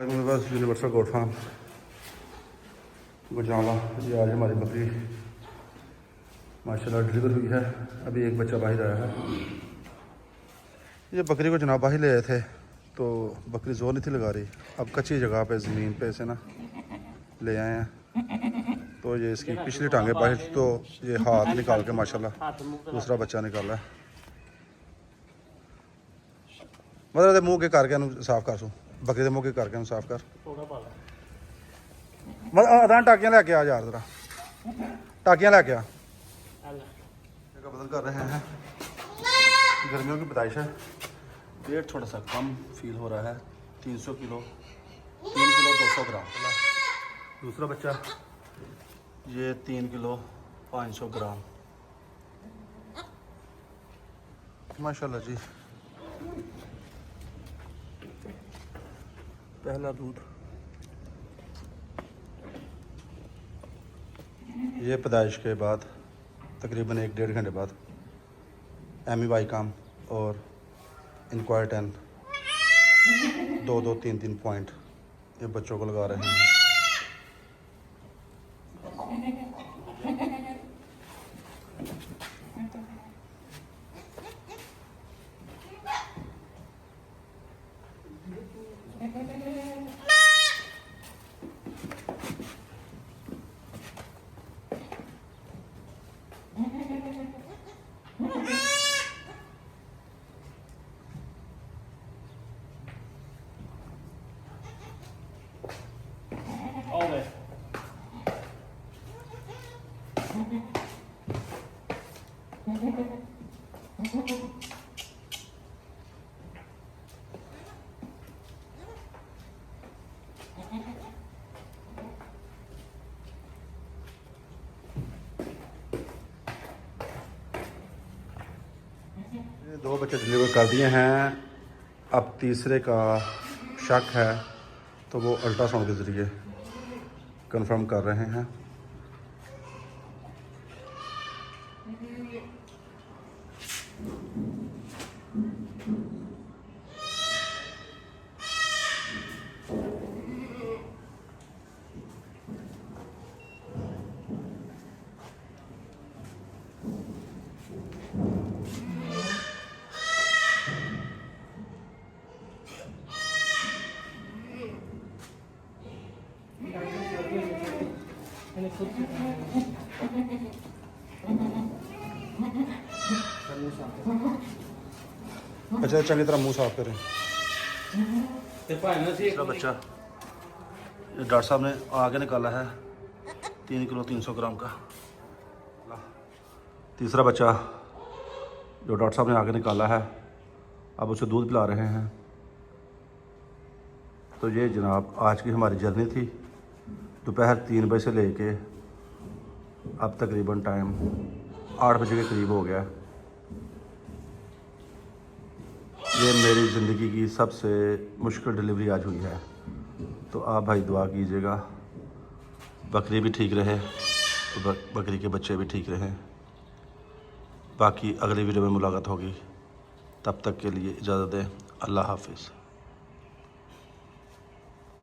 मेरे पास universal goat farm Gujranwala. ये आज हमारी बकरी माशाल्लाह डिलीवर हुई है। अभी एक बच्चा बाहर आया है। ये बकरी को जनाब बाहर ले आए थे तो बकरी जोर नहीं थी लगा रही। अब कच्ची जगह पे ज़मीन पे से ना ले आए हैं तो ये इसकी पिछली टांगे बाहर, तो ये हाथ निकाल के माशाल्लाह दूसरा बच्चा निकाला है। मतलब मुँह के करके साफ कर सूँ बकरी के मुँह के करके साफ कर। मतलब अदा टाकियाँ लेके आ यार, जरा टाकियाँ लेके आ। का बदल कर रहे हैं। गर्मियों की पैदाइश है। वेट थोड़ा सा कम फील हो रहा है। 300 किलो 3 किलो 200 ग्राम। दूसरा बच्चा ये 3 किलो 500 ग्राम। माशाल्लाह जी। पहला दूध ये पैदाइश के बाद तकरीबन 1-1.5 घंटे बाद एमी काम और इंक्वायर 10 2-2 3-3 पॉइंट ये बच्चों को लगा रहे हैं। Always. ये 2 बच्चे डिलीवर कर दिए हैं। अब तीसरे का शक है तो वो अल्ट्रासाउंड के ज़रिए कंफर्म कर रहे हैं। अच्छा चंगी तरह मुंह साफ करें। तीसरा बच्चा ये डॉक्टर साहब ने आगे निकाला है 3 किलो 300 ग्राम का। तीसरा बच्चा जो डॉक्टर साहब ने आगे निकाला है अब उसे दूध पिला रहे हैं। तो ये जनाब आज की हमारी जर्नी थी। दोपहर 3 बजे से लेके अब तकरीबन टाइम 8 बजे के करीब हो गया। ये मेरी ज़िंदगी की सबसे मुश्किल डिलीवरी आज हुई है। तो आप भाई दुआ कीजिएगा बकरी भी ठीक रहे तो बकरी के बच्चे भी ठीक रहें। बाकी अगली वीडियो में मुलाकात होगी, तब तक के लिए इजाज़त दें। अल्लाह हाफिज़।